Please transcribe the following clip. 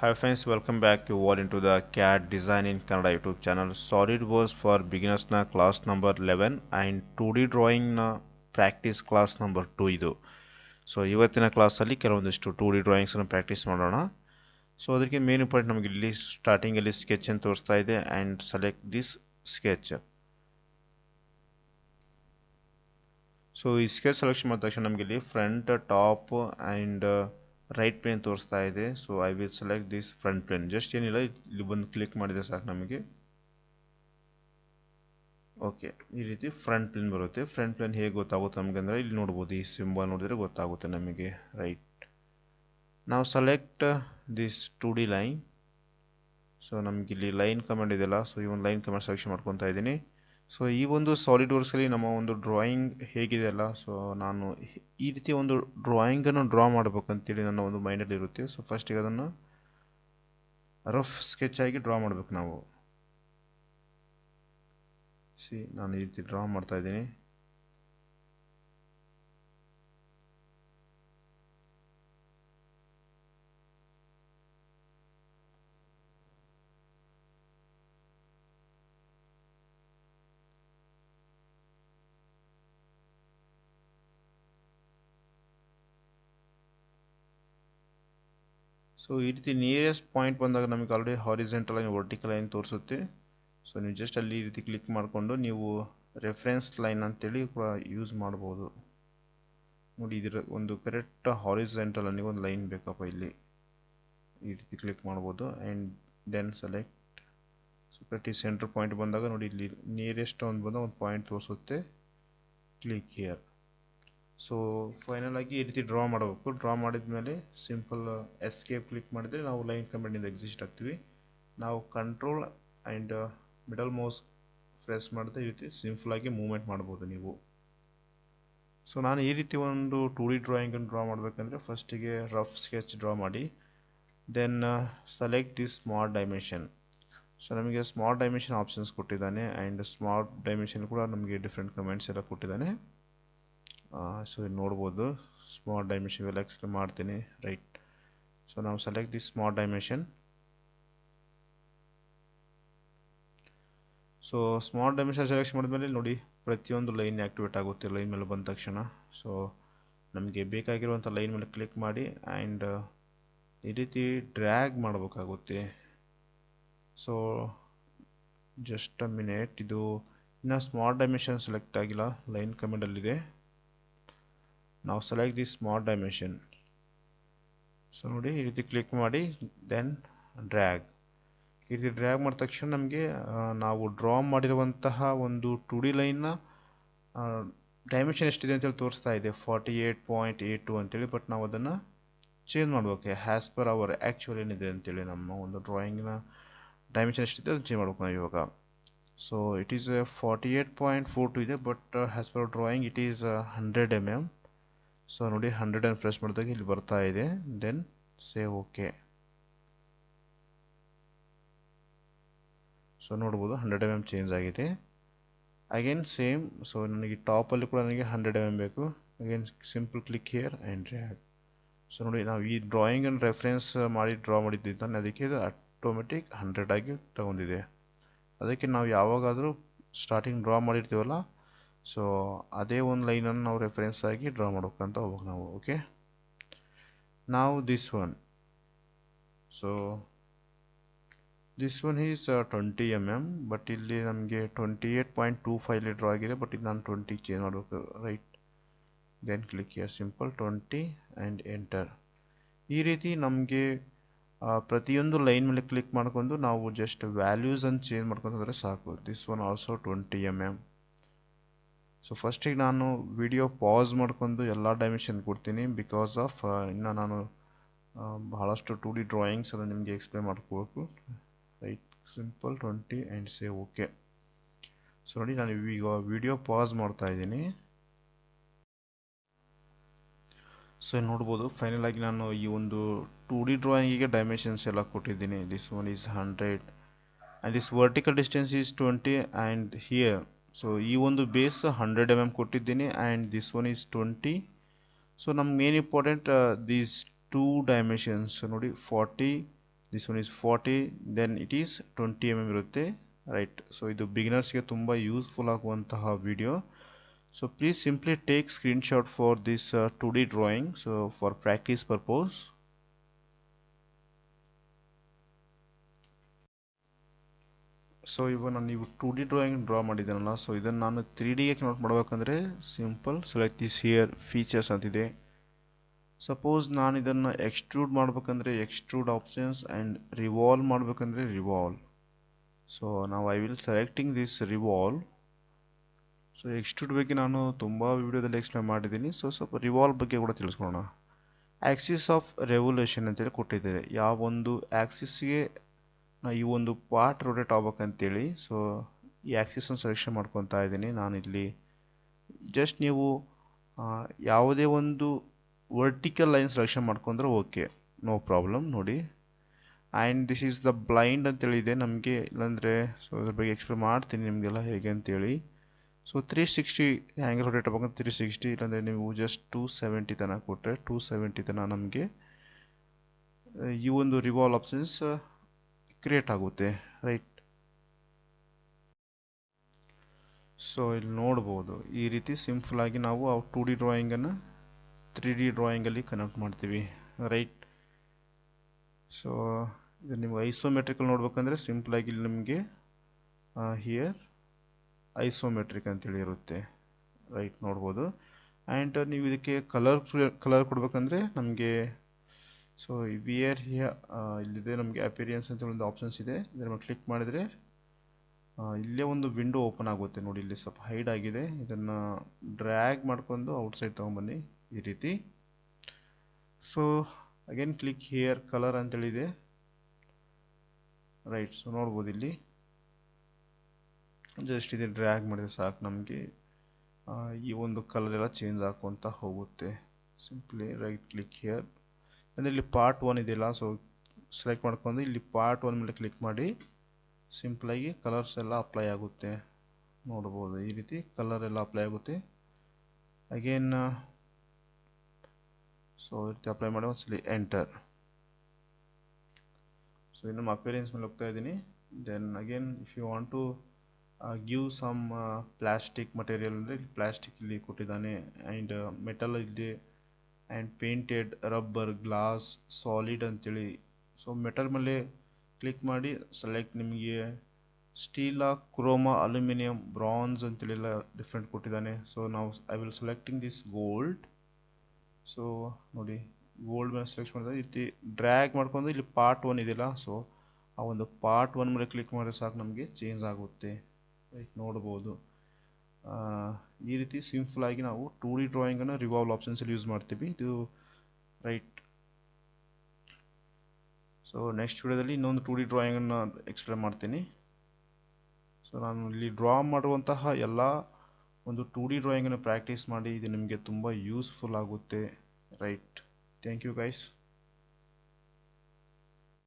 Hi friends, welcome back you all into the CAD Design in Kannada YouTube channel. Solidworks for beginners na class number 11 and 2D drawing na practice class number 2 ಇದು. So ಇವತ್ತಿನ ಕ್ಲಾಸಲ್ಲಿ ಕೆಲವೊಂದಿಷ್ಟು 2D drawings ಅನ್ನು practice ಮಾಡೋಣ. So ಅದಕ್ಕೆ main important ನಮಗೆ ಇಲ್ಲಿ starting ಅಲ್ಲಿ ಸ್ಕೆಚ್ ಅಂತ ತೋರಿಸ್ತಾ ಇದೆ and select this sketch. So ಈ ಸ್ಕೆಚ್ ಸೆಲೆಕ್ಷನ್ ಮಾಡಿದ ತಕ್ಷಣ ನಮಗೆ ಇಲ್ಲಿ front top and right plane ತೋರಿಸ್ತಾ ಇದೆ. So I will select this front plane. Just ಏನಿಲ್ಲ, ಇಲ್ಲಿ ಬಂದು ಕ್ಲಿಕ್ ಮಾಡಿದ್ರೆ ಸಾಕು ನಮಗೆ. ಓಕೆ, ಈ ರೀತಿ ಫ್ರಂಟ್ ಪ್ಲೇನ್ ಬರುತ್ತೆ. ಫ್ರಂಟ್ ಪ್ಲೇನ್ ಹೇಗೆ ಗೊತ್ತಾಗುತ್ತೆ ನಮಗೆ ಅಂದರೆ ಇಲ್ಲಿ ನೋಡ್ಬೋದು, ಈ ಸಿಂಬಲ್ ನೋಡಿದ್ರೆ ಗೊತ್ತಾಗುತ್ತೆ ನಮಗೆ. ರೈಟ್, ನಾವು select this 2D line. So ನಮ್ಗೆ ಇಲ್ಲಿ ಲೈನ್ ಕಮಾಂಡ್ ಇದೆಯಲ್ಲ, ಸೊ ಈ ಒಂದು ಲೈನ್ ಕಮಾಂಡ್ ಸೆಲೆಕ್ಷನ್ ಮಾಡ್ಕೊತಾ ಇದ್ದೀನಿ. ಸೊ ಈ ಒಂದು ಸಾಲಿಡ್ವರ್ಕ್ಸ್ ಅಲ್ಲಿ ನಮ್ಮ ಒಂದು ಡ್ರಾಯಿಂಗ್ ಹೇಗಿದೆಯಲ್ಲ, ಸೊ ನಾನು ಈ ರೀತಿ ಒಂದು ಡ್ರಾಯಿಂಗ್ ಅನ್ನು ಡ್ರಾ ಮಾಡಬೇಕಂತೇಳಿ ನನ್ನ ಒಂದು ಮೈಂಡಲ್ಲಿ ಇರುತ್ತೆ. ಸೊ ಫಸ್ಟ್ ಈಗ ಅದನ್ನು ರಫ್ ಸ್ಕೆಚ್ ಆಗಿ ಡ್ರಾ ಮಾಡಬೇಕು ನಾವು. ನಾನು ಈ ರೀತಿ ಡ್ರಾ ಮಾಡ್ತಾ ಇದ್ದೀನಿ. ಸೊ ಈ ರೀತಿ ನಿಯರೆಸ್ಟ್ ಪಾಯಿಂಟ್ ಬಂದಾಗ ನಮಗೆ already horizontal line, vertical line ತೋರಿಸುತ್ತೆ. ಸೊ ನೀವು ಜಸ್ಟ್ ಅಲ್ಲಿ ಈ ರೀತಿ ಕ್ಲಿಕ್ ಮಾಡಿಕೊಂಡು ನೀವು ರೆಫರೆನ್ಸ್ ಲೈನ್ ಅಂತೇಳಿ ಕೂಡ ಯೂಸ್ ಮಾಡ್ಬೋದು. ನೋಡಿ, ಇದರ ಒಂದು ಕರೆಕ್ಟ್ ಹಾರಿಜೆಂಟಲ್ ನನಗೆ ಒಂದು ಲೈನ್ ಬೇಕಪ್ಪ, ಇಲ್ಲಿ ಈ ರೀತಿ ಕ್ಲಿಕ್ ಮಾಡ್ಬೋದು and then select. So correct ಈ ಸೆಂಟರ್ ಪಾಯಿಂಟ್ ಬಂದಾಗ ನೋಡಿ, ಇಲ್ಲಿ ನಿಯರೆಸ್ಟ್ ಒಂದು ಬಂದ ಒಂದು ಪಾಯಿಂಟ್ ತೋರಿಸುತ್ತೆ. Click here. ಸೊ ಫೈನಲ್ ಆಗಿ ಈ ರೀತಿ ಡ್ರಾ ಮಾಡಬೇಕು. ಡ್ರಾ ಮಾಡಿದ್ಮೇಲೆ ಸಿಂಪಲ್ ಎಸ್ಕೇಪ್ ಕ್ಲಿಕ್ ಮಾಡಿದರೆ ನಾವು ಲೈನ್ ಕಮಾಂಡಿಂದ ಎಕ್ಸಿಸ್ಟ್ ಆಗ್ತೀವಿ. ನಾವು control and middle mouse press ಮಾಡಿದ್ರೆ ಈ ರೀತಿ ಸಿಂಪಲ್ ಆಗಿ ಮೂವ್ಮೆಂಟ್ ಮಾಡ್ಬೋದು ನೀವು. ಸೊ ನಾನು ಈ ರೀತಿ ಒಂದು 2D ಡ್ರಾಯಿಂಗನ್ನು ಡ್ರಾ ಮಾಡಬೇಕಂದ್ರೆ ಫಸ್ಟಿಗೆ ರಫ್ ಸ್ಕೆಚ್ ಡ್ರಾ ಮಾಡಿ, then select this smart dimension. So ನಮಗೆ ಸ್ಮಾರ್ಟ್ ಡೈಮೆನ್ಷನ್ ಆಪ್ಷನ್ಸ್ ಕೊಟ್ಟಿದ್ದಾನೆ ಆ್ಯಂಡ್ ಸ್ಮಾರ್ಟ್ ಡೈಮೆನ್ಷನ್ ಕೂಡ ನಮಗೆ ಡಿಫ್ರೆಂಟ್ ಕಮೆಂಟ್ಸ್ ಎಲ್ಲ ಕೊಟ್ಟಿದ್ದಾನೆ. ಸೊ ಇಲ್ಲಿ ನೋಡ್ಬೋದು, ಸ್ಮಾರ್ಟ್ ಡೈಮೆನ್ಷನ್ ಎಲ್ಲ ಎಕ್ಸ್ಪ್ಲೇನ್ ಮಾಡ್ತೀನಿ. ರೈಟ್, ಸೊ ನಾವು select this smart dimension. So smart dimension selection ಮಾಡಿದ್ಮೇಲೆ ನೋಡಿ, ಪ್ರತಿಯೊಂದು ಲೈನ್ ಆ್ಯಕ್ಟಿವೇಟ್ ಆಗುತ್ತೆ ಲೈನ್ ಮೇಲೆ ಬಂದ ತಕ್ಷಣ. ಸೊ ನಮಗೆ ಬೇಕಾಗಿರುವಂಥ ಲೈನ್ ಮೇಲೆ ಕ್ಲಿಕ್ ಮಾಡಿ ಆ್ಯಂಡ್ ಈ ರೀತಿ ಡ್ರ್ಯಾಗ್ ಮಾಡಬೇಕಾಗುತ್ತೆ. ಸೊ ಜಸ್ಟ್ ಅ ಮಿನಿಟ್, ಇದು ಇನ್ನು ಸ್ಮಾರ್ಟ್ ಡೈಮೆನ್ಷನ್ ಸೆಲೆಕ್ಟ್ ಆಗಿಲ್ಲ, ಲೈನ್ ಕಮೆಂಟಲ್ಲಿದೆ. ನಾವು select the smart dimension. So ನೋಡಿ, ಈ ರೀತಿ ಕ್ಲಿಕ್ ಮಾಡಿ ದೆನ್ ಡ್ರ್ಯಾಗ್. ಈ ರೀತಿ ಡ್ರ್ಯಾಗ್ ಮಾಡಿದ ತಕ್ಷಣ ನಮಗೆ ನಾವು ಡ್ರಾ ಮಾಡಿರುವಂತಹ ಒಂದು 2D ಲೈನ್ನ ಡೈಮೆನ್ಷನ್ ಎಷ್ಟಿದೆ ಅಂತೇಳಿ ತೋರಿಸ್ತಾ ಇದೆ, 48.82 ಅಂತೇಳಿ. ಬಟ್ ನಾವು ಅದನ್ನು ಚೇಂಜ್ ಮಾಡಬೇಕು ಹ್ಯಾಸ್ ಪರ್ ಅವರ್ ಆ್ಯಕ್ಚುಲ್ ಏನಿದೆ ಅಂತೇಳಿ. ನಮ್ಮ ಒಂದು ಡ್ರಾಯಿಂಗ್ನ ಡೈಮೆನ್ಷನ್ ಎಷ್ಟಿದೆ ಅದನ್ನು ಚೇಂಜ್ ಮಾಡ್ಬೇಕು ನಾವು ಇವಾಗ. ಸೊ ಇಟ್ ಈಸ್ 48.42 ಇದೆ, but has per drawing it is 100 mm. So ನೋಡಿ, 100 ಅನ್ನು ಪ್ರೆಸ್ ಮಾಡಿದಾಗ ಇಲ್ಲಿ ಬರ್ತಾ ಇದೆ. Then save okay. ಸೊ ನೋಡ್ಬೋದು 100 mm ಚೇಂಜ್ ಆಗಿದೆ. Again same. ಸೊ ನನಗೆ ಟಾಪಲ್ಲಿ ಕೂಡ ನನಗೆ 100 mm ಬೇಕು. Again simple click here and drag. So ನೋಡಿ, ನಾವು ಈ ಡ್ರಾಯಿಂಗನ್ನು ರೆಫರೆನ್ಸ್ ಮಾಡಿ ಡ್ರಾ ಮಾಡಿದ್ದಾನೆ, ಅದಕ್ಕೆ ಇದು ಆಟೋಮೆಟಿಕ್ 100 ಆಗಿ ತಗೊಂಡಿದೆ. ಅದಕ್ಕೆ ನಾವು ಯಾವಾಗಾದರೂ ಸ್ಟಾರ್ಟಿಂಗ್ ಡ್ರಾ ಮಾಡಿರ್ತೀವಲ್ಲ, ಸೊ ಅದೇ ಒಂದು ಲೈನನ್ನು ನಾವು ರೆಫರೆನ್ಸ್ ಆಗಿ ಡ್ರಾ ಮಾಡ್ಬೇಕಂತ ಹೋಗ್ಬೇಕು ನಾವು. ಓಕೆ, ನಾವು this one. So this one is 20 mm, but ಇಲ್ಲಿ ನಮಗೆ 28.25 ಡ್ರಾ ಆಗಿದೆ. ಬಟ್ ಇದು ನಾನು 20 ಚೇಂಜ್ ಮಾಡಬೇಕು. Right, then click here simple 20 and enter. ಈ ರೀತಿ ನಮಗೆ ಪ್ರತಿಯೊಂದು ಲೈನ್ ಮೇಲೆ ಕ್ಲಿಕ್ ಮಾಡ್ಕೊಂಡು ನಾವು ಜಸ್ಟ್ ವ್ಯಾಲ್ಯೂಸ್ ಅನ್ನು ಚೇಂಜ್ ಮಾಡ್ಕೊಂಡ್ರೆ ಸಾಕು. This one also 20 mm. So ಫಸ್ಟಿಗೆ ನಾನು ವಿಡಿಯೋ ಪಾಸ್ ಮಾಡ್ಕೊಂಡು ಎಲ್ಲ ಡೈಮೆನ್ಷನ್ ಕೊಡ್ತೀನಿ, ಬಿಕಾಸ್ ಆಫ್ ಇನ್ನು ನಾನು ಬಹಳಷ್ಟು 2D ಡ್ರಾಯಿಂಗ್ಸ್ ಅನ್ನು ನಿಮಗೆ ಎಕ್ಸ್ಪ್ಲೇನ್ ಮಾಡ್ಕೋಬೇಕು. Right, simple 20 and save okay. So ನೋಡಿ, ನಾನು ಈಗ ವಿಡಿಯೋ ಪಾಸ್ ಮಾಡ್ತಾ ಇದ್ದೀನಿ. ಸೊ ನೋಡ್ಬೋದು, ಫೈನಲ್ ಆಗಿ ನಾನು ಈ ಒಂದು 2D ಡ್ರಾಯಿಂಗಿಗೆ ಡೈಮೆನ್ಷನ್ಸ್ ಎಲ್ಲ ಕೊಟ್ಟಿದ್ದೀನಿ. This one is 100 and this vertical distance is 20 and here. So ಈ ಒಂದು ಬೇಸ್ 100 mm ಕೊಟ್ಟಿದ್ದೀನಿ and this one is 20. So ನಮ್ಗೆ ಮೇನ್ ಇಂಪಾರ್ಟೆಂಟ್ ದೀಸ್ 2 ಡೈಮೆನ್ಷನ್ಸ್ ನೋಡಿ, 40 this one is 40, then it is 20 mm ಇರುತ್ತೆ, right. So ಇದು ಬಿಗಿನರ್ಸ್ಗೆ ತುಂಬ useful ಆಗುವಂತಹ video. So please simply take screenshot for this 2D drawing, so for practice purpose. So ಇವಾಗ ನೀವು 2D drawing draw ಮಾಡಿದ್ದೀನಲ್ಲ, so ಇದನ್ನು ನಾನು 3Dಗೆ ಕನ್ವರ್ಟ್ ಮಾಡಬೇಕಂದ್ರೆ simple select this here features ಅಂತಿದೆ. ಸಪೋಸ್ ನಾನು ಇದನ್ನು ಎಕ್ಸ್ಟ್ರೂಡ್ ಮಾಡಬೇಕಂದ್ರೆ ಎಕ್ಸ್ಟ್ರೂಡ್ ಆಪ್ಷನ್ಸ್ ಆ್ಯಂಡ್ ರಿವಾಲ್ವ್ ಮಾಡಬೇಕಂದ್ರೆ ರಿವಾಲ್ವ್. ಸೊ ನಾವು I will selecting this revolve. So extrude ಬಗ್ಗೆ ನಾನು ತುಂಬ ವಿಡಿಯೋದಲ್ಲಿ ಎಕ್ಸ್ಪ್ಲೇನ್ ಮಾಡಿದ್ದೀನಿ. ಸೊ ಸ್ವಲ್ಪ ರಿವಾಲ್ವ್ ಬಗ್ಗೆ ಕೂಡ ತಿಳಿಸ್ಕೊಳ್ಳೋಣ. ಆಕ್ಸಿಸ್ ಆಫ್ ರೆವಲ್ಯೂಷನ್ ಅಂತೇಳಿ ಕೊಟ್ಟಿದ್ದಾರೆ. ಯಾವ ಒಂದು ಆಕ್ಸಿಸ್ಗೆ ಈ ಒಂದು ಪಾರ್ಟ್ ರೊಟೇಟ್ ಆಗ್ಬೇಕಂತೇಳಿ. ಸೊ ಈ ಆಕ್ಸಿಸನ್ನು ಸೆಲೆಕ್ಷನ್ ಮಾಡ್ಕೊತಾ ಇದ್ದೀನಿ ನಾನು ಇಲ್ಲಿ. ಜಸ್ಟ್ ನೀವು ಯಾವುದೇ ಒಂದು ವರ್ಟಿಕಲ್ ಲೈನ್ ಸೆಲೆಕ್ಷನ್ ಮಾಡ್ಕೊಂಡ್ರೆ ಓಕೆ, ನೋ ಪ್ರಾಬ್ಲಮ್. ನೋಡಿ, and this is the blind ಅಂತೇಳಿದೆ ನಮಗೆ, ಇಲ್ಲಾಂದರೆ ಸೊ ಇದ್ರ ಬಗ್ಗೆ ಎಕ್ಸ್ಪ್ಲೇನ್ ಮಾಡ್ತೀನಿ ನಿಮಗೆಲ್ಲ ಹೇಗೆ ಅಂತೇಳಿ. ಸೊ 360 ಹ್ಯಾಂಗಲ್ ರೊಟೇಟ್ ಆಗ್ಬೇಕಂತ 360, ಇಲ್ಲಾಂದರೆ ನೀವು ಜಸ್ಟ್ 270 ತನಕ ಕೊಟ್ಟರೆ 270 ತನಕ ನಮಗೆ ಈ ಒಂದು ರಿವಾಲ್ವ್ ಆಪ್ಷನ್ಸ್ ಕ್ರಿಯೇಟ್ ಆಗುತ್ತೆ, ರೈಟ್. ಸೊ ಇಲ್ಲಿ ನೋಡ್ಬೋದು ಈ ರೀತಿ ಸಿಂಪಲ್ ಆಗಿ ನಾವು ಆ 2D ಡ್ರಾಯಿಂಗನ್ನು 3D ಡ್ರಾಯಿಂಗಲ್ಲಿ ಕನ್ವರ್ಟ್ ಮಾಡ್ತೀವಿ, ರೈಟ್. ಸೊ ಇದು ನೀವು ಐಸೋಮೆಟ್ರಿಕಲ್ ನೋಡ್ಬೇಕಂದ್ರೆ ಸಿಂಪಲ್ ಆಗಿ ಇಲ್ಲಿ ನಿಮಗೆ ಹಿಯರ್ ಐಸೋಮೆಟ್ರಿಕ್ ಅಂತೇಳಿ ಇರುತ್ತೆ, ರೈಟ್, ನೋಡ್ಬೋದು. ಆ್ಯಂಡ್ ನೀವು ಇದಕ್ಕೆ ಕಲರ್ ಕೊಡ್ಬೇಕಂದ್ರೆ ನಮಗೆ ಸೊ ವಿಯರ್ ಇಲ್ಲಿದೆ ನಮಗೆ ಅಪಿರಿಯನ್ಸ್ ಅಂತ ಒಂದು ಆಪ್ಷನ್ಸ್ ಇದೆ. ಇದರ ಮೇಲೆ ಕ್ಲಿಕ್ ಮಾಡಿದರೆ ಇಲ್ಲೇ ಒಂದು ವಿಂಡೋ ಓಪನ್ ಆಗುತ್ತೆ. ನೋಡಿ, ಇಲ್ಲಿ ಸ್ವಲ್ಪ ಹೈಡ್ ಆಗಿದೆ, ಇದನ್ನು ಡ್ರ್ಯಾಗ್ ಮಾಡ್ಕೊಂಡು ಔಟ್ಸೈಡ್ ತೊಗೊಂಬನ್ನಿ ಈ ರೀತಿ. So again click here colour ಅಂತೇಳಿದೆ, ರೈಟ್. ಸೊ ನೋಡ್ಬೋದು ಇಲ್ಲಿ ಜಸ್ಟ್ ಇದೆ ಡ್ರ್ಯಾಗ್ ಮಾಡಿದ್ರೆ ಸಾಕು, ನಮಗೆ ಈ ಒಂದು ಕಲರ್ ಎಲ್ಲ ಚೇಂಜ್ ಹಾಕುವಂತ ಹೋಗುತ್ತೆ. ಸಿಂಪ್ಲಿ ರೈಟ್ ಕ್ಲಿಕ್ ಹಿಯರ್, ಅಂದರೆ ಇಲ್ಲಿ ಪಾರ್ಟ್ 1 ಇದೆಯಲ್ಲ, ಸೊ ಸೆಲೆಕ್ಟ್ ಮಾಡ್ಕೊಂಡು ಇಲ್ಲಿ ಪಾರ್ಟ್ 1 ಮೇಲೆ ಕ್ಲಿಕ್ ಮಾಡಿ ಸಿಂಪಲಾಗಿ ಕಲರ್ಸ್ ಎಲ್ಲ ಅಪ್ಲೈ ಆಗುತ್ತೆ. ನೋಡ್ಬೋದು ಈ ರೀತಿ ಕಲರ್ ಎಲ್ಲ ಅಪ್ಲೈ ಆಗುತ್ತೆ. ಅಗೇನ್ ಸೊ ಈ ರೀತಿ ಅಪ್ಲೈ ಮಾಡಿ ಒಂದ್ಸಲಿ ಎಂಟರ್. ಸೊ ಇನ್ನು ಅಪಿಯರೆನ್ಸ್ ಮೇಲೆ ಹೋಗ್ತಾ ಇದ್ದೀನಿ. Then again if you want to give some plastic material ಅಂದರೆ ಇಲ್ಲಿ ಪ್ಲಾಸ್ಟಿಕ್ ಇಲ್ಲಿ ಕೊಟ್ಟಿದ್ದಾನೆ, ಆ್ಯಂಡ್ ಮೆಟಲ್ ಇದೆ, and painted, rubber, glass, solid ಅಂತೇಳಿ. ಸೊ ಮೆಟಲ್ ಮೇಲೆ ಕ್ಲಿಕ್ ಮಾಡಿ ಸೆಲೆಕ್ಟ್, ನಿಮಗೆ ಸ್ಟೀಲ, ಕ್ರೋಮಾ, ಅಲ್ಯೂಮಿನಿಯಂ, ಬ್ರಾನ್ಸ್ ಅಂತೇಳಿಲ್ಲ ಡಿಫ್ರೆಂಟ್ ಕೊಟ್ಟಿದ್ದಾನೆ. ಸೊ ನಾವು I will selecting this gold. So ನೋಡಿ, ಗೋಲ್ಡ್ ಮೇಲೆ ಸೆಲೆಕ್ಟ್ ಮಾಡಿದ್ರೆ ಈ ರೀತಿ ಡ್ರ್ಯಾಗ್ ಮಾಡ್ಕೊಂಡು ಇಲ್ಲಿ ಪಾರ್ಟ್ 1 ಇದೆಯಲ್ಲ, ಸೊ ಆ ಒಂದು ಪಾರ್ಟ್ 1 ಮೇಲೆ ಕ್ಲಿಕ್ ಮಾಡಿದ್ರೆ ಸಾಕು, ನಮಗೆ ಚೇಂಜ್ ಆಗುತ್ತೆ, ರೈಟ್. ನೋಡ್ಬೋದು ಈ ರೀತಿ ಸಿಂಪಲ್ ಆಗಿ ನಾವು 2D ಡ್ರಾಯಿಂಗನ್ನು ರಿವಾಲ್ವ್ ಆಪ್ಷನ್ಸಲ್ಲಿ ಯೂಸ್ ಮಾಡ್ತೀವಿ, ಇದು ರೈಟ್. ಸೊ ನೆಕ್ಸ್ಟ್ ವಿಡಿಯೋದಲ್ಲಿ ಇನ್ನೊಂದು 2D ಡ್ರಾಯಿಂಗನ್ನು ಎಕ್ಸ್ಪ್ಲೇನ್ ಮಾಡ್ತೀನಿ. ಸೊ ನಾನು ಇಲ್ಲಿ ಡ್ರಾ ಮಾಡುವಂತಹ ಎಲ್ಲ ಒಂದು 2D ಡ್ರಾಯಿಂಗನ್ನು ಪ್ರಾಕ್ಟೀಸ್ ಮಾಡಿ, ಇದು ನಿಮಗೆ ತುಂಬ ಯೂಸ್ಫುಲ್ ಆಗುತ್ತೆ, ರೈಟ್. Thank you guys.